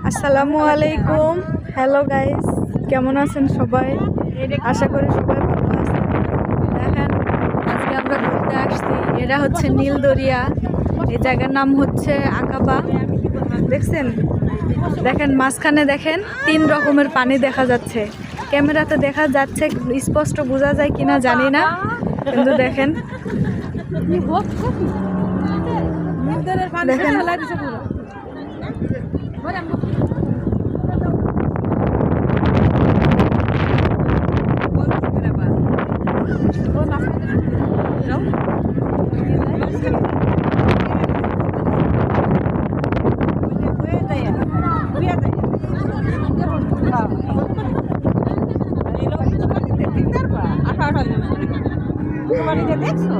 আসসালামু আলাইকুম। Hello guys, কেমন আছেন সবাই? আশা করি সবাই ভালো আছেন। দেখেন, আজকে আমরা ঘুরতে আসছি। এটা হচ্ছে নীলদরিয়া। এই জায়গার নাম হচ্ছে আকাবা। দেখছেন? দেখেন মাঝখানে দেখেন 3 রকমের পানি দেখা যাচ্ছে। ক্যামেরাতে দেখা যাচ্ছে, স্পষ্ট বোঝা যায় কিনা জানি না, কিন্তু দেখেন দেখছো